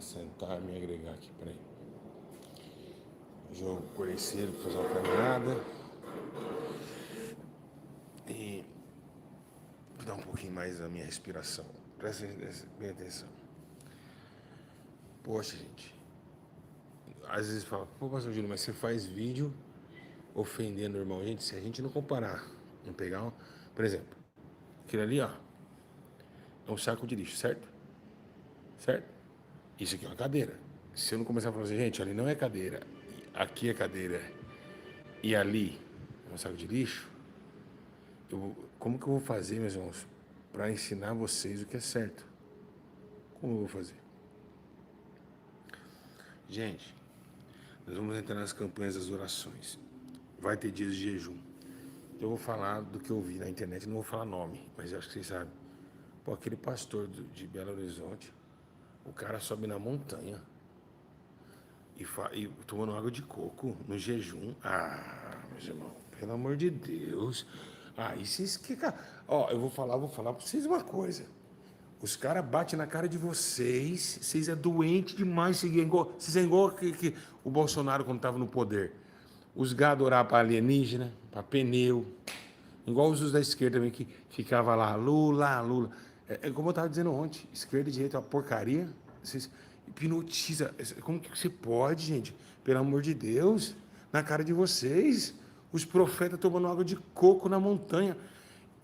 sentar, me agregar aqui, peraí. Hoje eu acordei cedo pra fazer uma caminhada. E vou dar um pouquinho mais da minha respiração. Presta bem atenção. Poxa, gente. Às vezes fala, pô, pastor Júlio, mas você faz vídeo ofendendo o irmão. Gente, se a gente não comparar, não pegar um... Por exemplo, aquele ali, ó, é um saco de lixo, certo? Certo? Isso aqui é uma cadeira. Se eu não começar a falar assim, gente, ali não é cadeira, aqui é cadeira, e ali é um saco de lixo, como que eu vou fazer, meus irmãos, para ensinar vocês o que é certo? Como eu vou fazer? Gente, nós vamos entrar nas campanhas das orações. Vai ter dias de jejum. Eu vou falar do que eu vi na internet, não vou falar nome, mas eu acho que vocês sabem. Pô, aquele pastor de Belo Horizonte, o cara sobe na montanha e tomando água de coco no jejum. Ah, meus irmãos, pelo amor de Deus. Ah, e vocês que... Ó, eu vou falar pra vocês uma coisa. Os caras batem na cara de vocês. Vocês é doente demais. Vocês é igual que o Bolsonaro quando estava no poder. Os gado oravam para alienígena, para pneu. Igual os da esquerda também que ficava lá, Lula, Lula. É como eu estava dizendo ontem, esquerda e direita é uma porcaria. Vocês hipnotiza. Como que você pode, gente? Pelo amor de Deus, na cara de vocês. Os profetas tomando água de coco na montanha.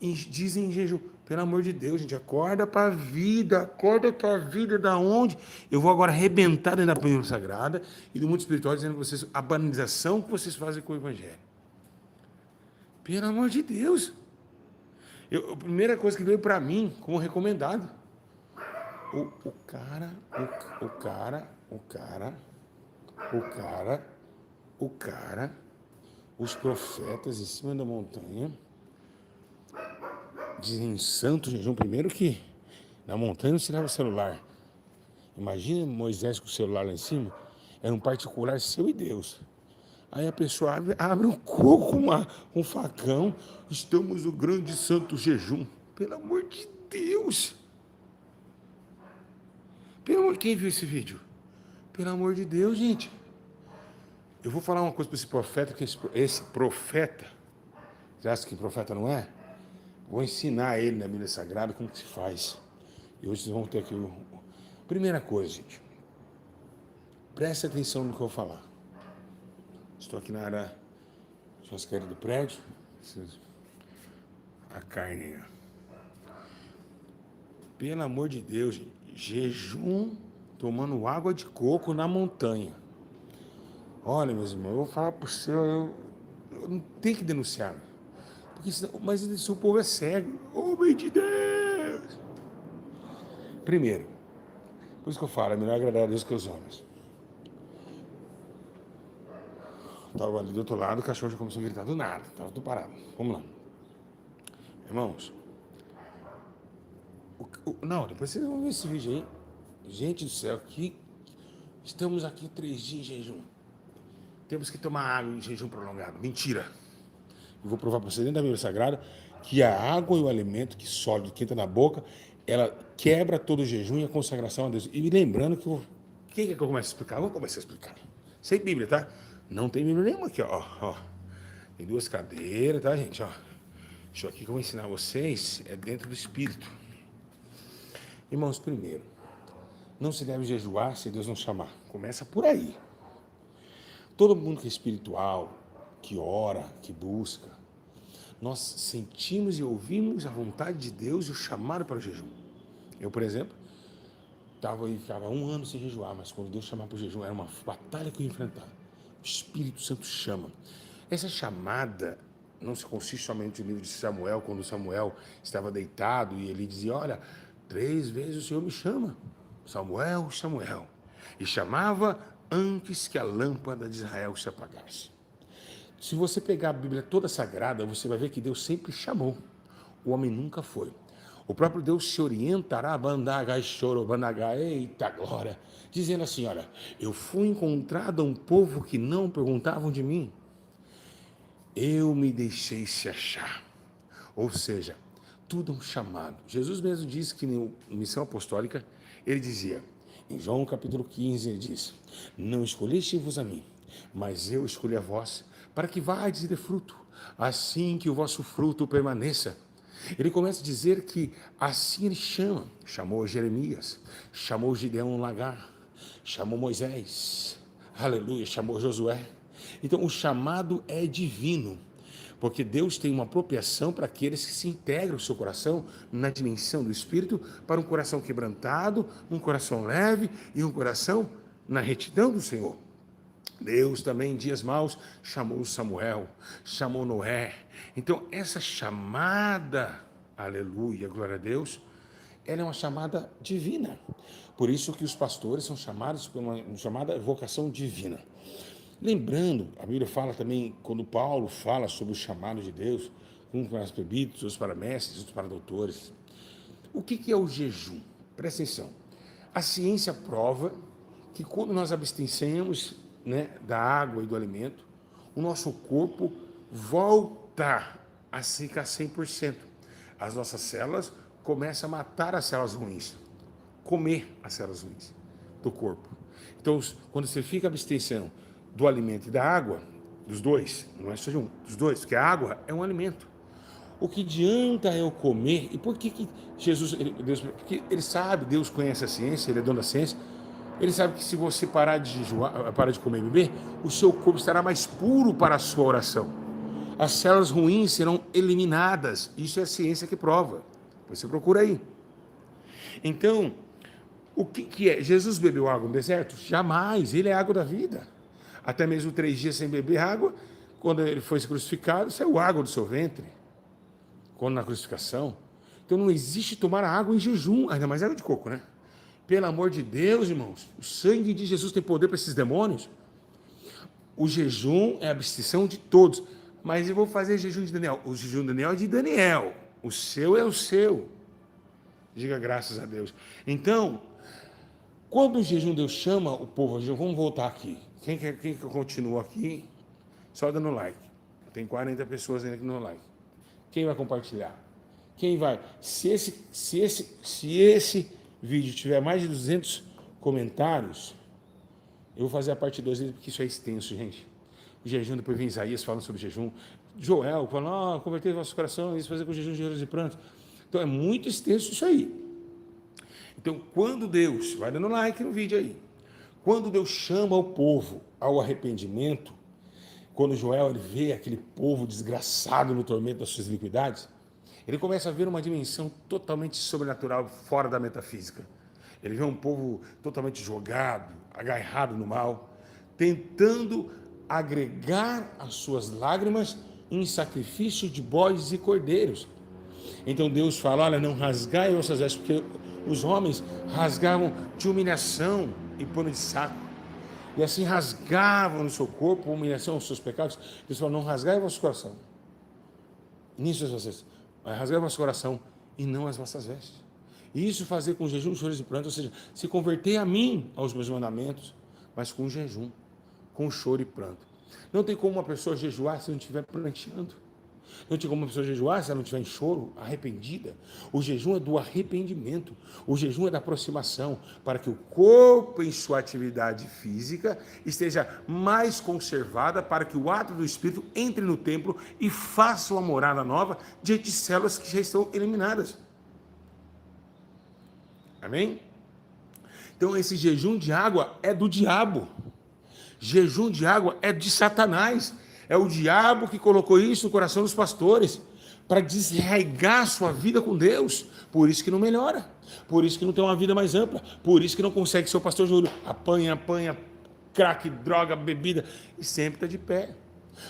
Dizem em jejum, pelo amor de Deus, gente, acorda para a vida da onde? Eu vou agora arrebentar dentro da Bíblia Sagrada e do mundo espiritual dizendo para vocês a banalização que vocês fazem com o Evangelho. Pelo amor de Deus. A primeira coisa que veio para mim como recomendado, o cara, os profetas em cima da montanha, dizem santo jejum, primeiro que na montanha não se leva celular. Imagina Moisés com o celular lá em cima, era um particular seu e Deus. Aí a pessoa abre um coco, um facão, estamos no grande santo jejum. Pelo amor de Deus. Quem viu esse vídeo? Pelo amor de Deus, gente. Eu vou falar uma coisa para esse profeta, que esse profeta, você acha que profeta não é? Vou ensinar ele na Bíblia Sagrada como que se faz. E hoje vocês vão ter aqui Primeira coisa, gente. Preste atenção no que eu vou falar. Estou aqui na área churrasqueira do prédio. A carne aí, ó. Pelo amor de Deus, gente. Jejum tomando água de coco na montanha. Olha, meus irmãos, eu vou falar para o senhor, eu não tenho que denunciar. Porque senão, mas se o povo é cego, homem de Deus. Primeiro, por isso que eu falo, é melhor agradar a Deus que os homens. Estava ali do outro lado, o cachorro já começou a gritar do nada, estava tudo parado. Vamos lá. Irmãos, não, depois vocês vão ver esse vídeo aí. Gente do céu, estamos aqui 3 dias em jejum. Temos que tomar água em jejum prolongado. Mentira. Eu vou provar para vocês dentro da Bíblia Sagrada que a água e o alimento que sólido, que entra na boca, ela quebra todo o jejum e a consagração a Deus. E me lembrando que quem é que eu começo a explicar? Eu vou começar a explicar. Sem Bíblia, tá? Não tem Bíblia nenhuma aqui, ó. Tem 2 cadeiras, tá, gente? Ó. Isso aqui que eu vou ensinar vocês é dentro do Espírito. Irmãos, primeiro, não se deve jejuar se Deus não chamar. Começa por aí. Todo mundo que é espiritual, que ora, que busca, nós sentimos e ouvimos a vontade de Deus e o chamado para o jejum. Eu, por exemplo, ficava 1 ano sem jejuar, mas quando Deus chamava para o jejum, era uma batalha que eu ia enfrentar. O Espírito Santo chama. Essa chamada não se consiste somente no livro de Samuel, quando Samuel estava deitado e ele dizia, olha, 3 vezes o Senhor me chama. Samuel, Samuel. E chamava antes que a lâmpada de Israel se apagasse. Se você pegar a Bíblia toda sagrada, você vai ver que Deus sempre chamou. O homem nunca foi. O próprio Deus se orientará, bandagai, choro, bandagai, eita glória, dizendo assim, olha, eu fui encontrado a um povo que não perguntavam de mim. Eu me deixei se achar. Ou seja, tudo é um chamado. Jesus mesmo disse que na missão apostólica, ele dizia, Em João capítulo 15, ele diz: não escolheste-vos a mim, mas eu escolhi a vós, para que vades e dê fruto, assim que o vosso fruto permaneça. Ele começa a dizer que assim ele chamou Jeremias, chamou Gideão Lagar, chamou Moisés, aleluia, chamou Josué. Então o chamado é divino, porque Deus tem uma apropriação para aqueles que se integram o seu coração na dimensão do Espírito, para um coração quebrantado, um coração leve e um coração na retidão do Senhor. Deus também, em dias maus, chamou Samuel, chamou Noé. Então, essa chamada, aleluia, glória a Deus, ela é uma chamada divina. Por isso que os pastores são chamados por uma chamada vocação divina. Lembrando, a Bíblia fala também, quando Paulo fala sobre o chamado de Deus, uns para presbíteros, outros para mestres, outros para doutores. O que é o jejum? Presta atenção. A ciência prova que quando nós abstemos, da água e do alimento, o nosso corpo volta a ficar 100%. As nossas células começam a matar as células ruins, comer as células ruins do corpo. Então, quando você fica abstenção do alimento e da água, dos dois, não é só de um, dos dois, porque a água é um alimento. O que adianta eu comer? E por que Jesus, Deus, porque ele sabe, Deus conhece a ciência, ele é dono da ciência, ele sabe que se você parar de jejuar, parar de comer e beber, o seu corpo estará mais puro para a sua oração. As células ruins serão eliminadas. Isso é a ciência que prova. Você procura aí. Então, o que é? Jesus bebeu água no deserto? Jamais. Ele é a água da vida. Até mesmo 3 dias sem beber água, quando ele foi crucificado, saiu água do seu ventre. Quando na crucificação. Então não existe tomar água em jejum, ainda mais água de coco, né? Pelo amor de Deus, irmãos, o sangue de Jesus tem poder para esses demônios. O jejum é a abstenção de todos. Mas eu vou fazer jejum de Daniel. O jejum de Daniel é de Daniel. O seu é o seu. Diga graças a Deus. Então, quando o jejum Deus chama o povo, vamos voltar aqui. Quem que continua aqui? Só dando like. Tem 40 pessoas ainda aqui no like. Quem vai compartilhar? Quem vai? Se esse vídeo tiver mais de 200 comentários, eu vou fazer a parte 2 dele, porque isso é extenso, gente. O jejum, depois vem Isaías falando sobre jejum. Joel falando, converter o vosso coração, isso fazer com jejum de e pranto. Então é muito extenso isso aí. Então, quando Deus, vai dando like no vídeo aí, quando Deus chama o povo ao arrependimento, quando Joel ele vê aquele povo desgraçado no tormento das suas iniquidades, ele começa a ver uma dimensão totalmente sobrenatural, fora da metafísica. Ele vê um povo totalmente jogado, agarrado no mal, tentando agregar as suas lágrimas em sacrifício de bodes e cordeiros. Então Deus fala, olha, não rasgai vossas vestes, porque os homens rasgavam de humilhação e pano de saco. E assim rasgavam no seu corpo a humilhação, os seus pecados. Deus fala, não rasgai o vosso coração. Nisso vocês, rasgai o vosso coração e não as vossas vestes. E isso fazer com jejum, choros e pranto, ou seja, se converter a mim, aos meus mandamentos, mas com jejum, com choro e pranto. Não tem como uma pessoa jejuar se não estiver pranteando. Não tem como uma pessoa jejuar se ela não estiver em choro, arrependida. O jejum é do arrependimento. O jejum é da aproximação, para que o corpo, em sua atividade física, esteja mais conservada, para que o ato do Espírito entre no templo e faça uma morada nova diante de células que já estão eliminadas. Amém? Então esse jejum de água é do diabo. Jejum de água é de Satanás. É o diabo que colocou isso no coração dos pastores para desarraigar sua vida com Deus. Por isso que não melhora. Por isso que não tem uma vida mais ampla. Por isso que não consegue ser o pastor Júlio. Apanha, crack, droga, bebida. E sempre está de pé.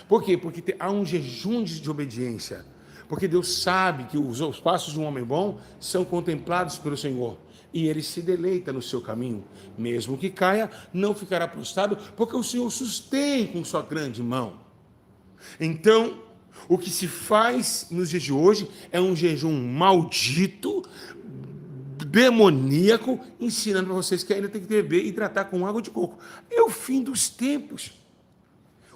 Por quê? Porque há um jejum de obediência. Porque Deus sabe que os passos de um homem bom são contemplados pelo Senhor. E ele se deleita no seu caminho. Mesmo que caia, não ficará prostrado, porque o Senhor sustém com sua grande mão. Então, o que se faz nos dias de hoje é um jejum maldito, demoníaco, ensinando para vocês que ainda tem que beber e hidratar com água de coco. É o fim dos tempos.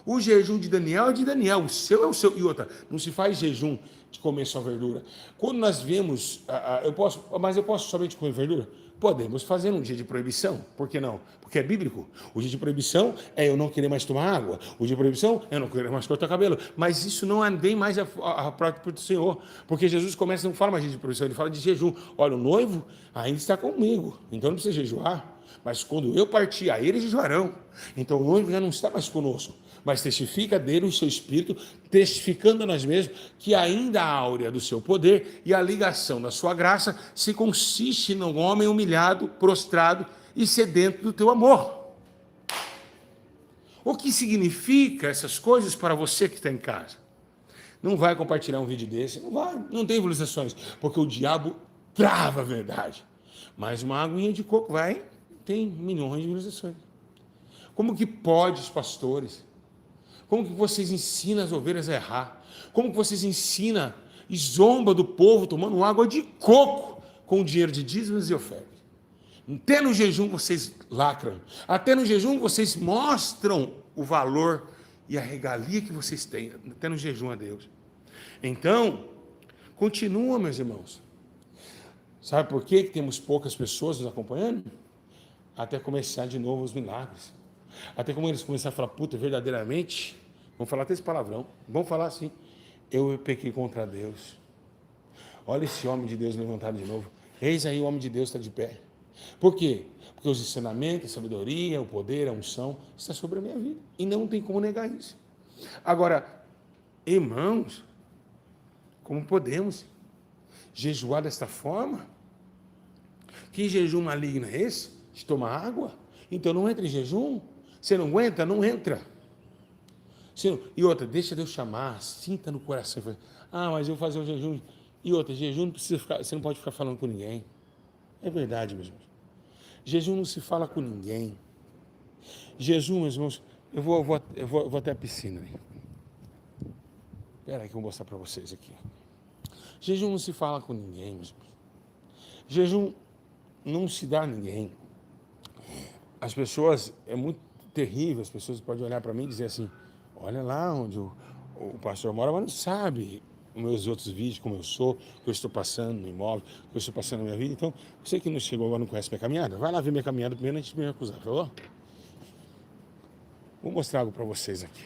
O jejum de Daniel é de Daniel, o seu é o seu. E outra, não se faz jejum de comer só verdura. Quando nós vemos, eu posso somente comer verdura? Podemos fazer um dia de proibição, por que não? Porque é bíblico. O dia de proibição é eu não querer mais tomar água. O dia de proibição é eu não querer mais cortar cabelo. Mas isso não é bem mais a própria do Senhor. Porque Jesus começa, não fala mais de proibição, ele fala de jejum. Olha, o noivo ainda está comigo, então não precisa jejuar. Mas quando eu partir, aí eles jejuarão. Então o noivo já não está mais conosco, mas testifica dele o seu Espírito, testificando a nós mesmos que ainda a áurea do seu poder e a ligação da sua graça se consiste num homem humilhado, prostrado e sedento do teu amor. O que significa essas coisas para você que está em casa? Não vai compartilhar um vídeo desse, não vai, não tem visualizações, porque o diabo trava a verdade. Mas uma aguinha de coco vai, tem milhões de visualizações. Como que pode os pastores? Como que vocês ensinam as ovelhas a errar? Como que vocês ensinam e zomba do povo tomando água de coco com o dinheiro de dízimos e ofertas? Até no jejum vocês lacram. Até no jejum vocês mostram o valor e a regalia que vocês têm. Até no jejum a Deus. Então, continua, meus irmãos. Sabe por que temos poucas pessoas nos acompanhando? Até começar de novo os milagres. Até como eles começaram a falar, puta, verdadeiramente, vamos falar até esse palavrão, vamos falar assim, eu pequei contra Deus. Olha esse homem de Deus levantado de novo. Eis aí o homem de Deus está de pé. Por quê? Porque os ensinamentos, a sabedoria, o poder, a unção, está sobre a minha vida. E não tem como negar isso. Agora, irmãos, como podemos jejuar desta forma? Que jejum maligno é esse? De tomar água? Então não entra em jejum. Você não aguenta? Não entra. E outra, deixa Deus chamar, sinta no coração. Mas eu vou fazer o jejum. E outra, jejum não precisa ficar, você não pode ficar falando com ninguém. É verdade, meus irmãos. Jejum não se fala com ninguém. Jejum, meus irmãos, eu vou até a piscina. Espera aí que eu vou mostrar para vocês aqui. Jejum não se fala com ninguém, meus irmãos. Jejum não se dá a ninguém. As pessoas, é muito terrível, as pessoas podem olhar para mim e dizer assim, olha lá onde o pastor mora, mas não sabe os meus outros vídeos, como eu sou, o que eu estou passando no imóvel, o que eu estou passando na minha vida. Então, você que não chegou agora, não conhece minha caminhada, vai lá ver minha caminhada primeiro antes de me acusar, falou? Vou mostrar algo para vocês aqui.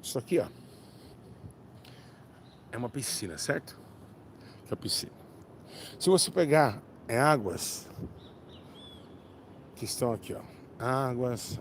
Isso aqui, ó, é uma piscina, certo? Que é a piscina. Se você pegar águas que estão aqui, ó, águas,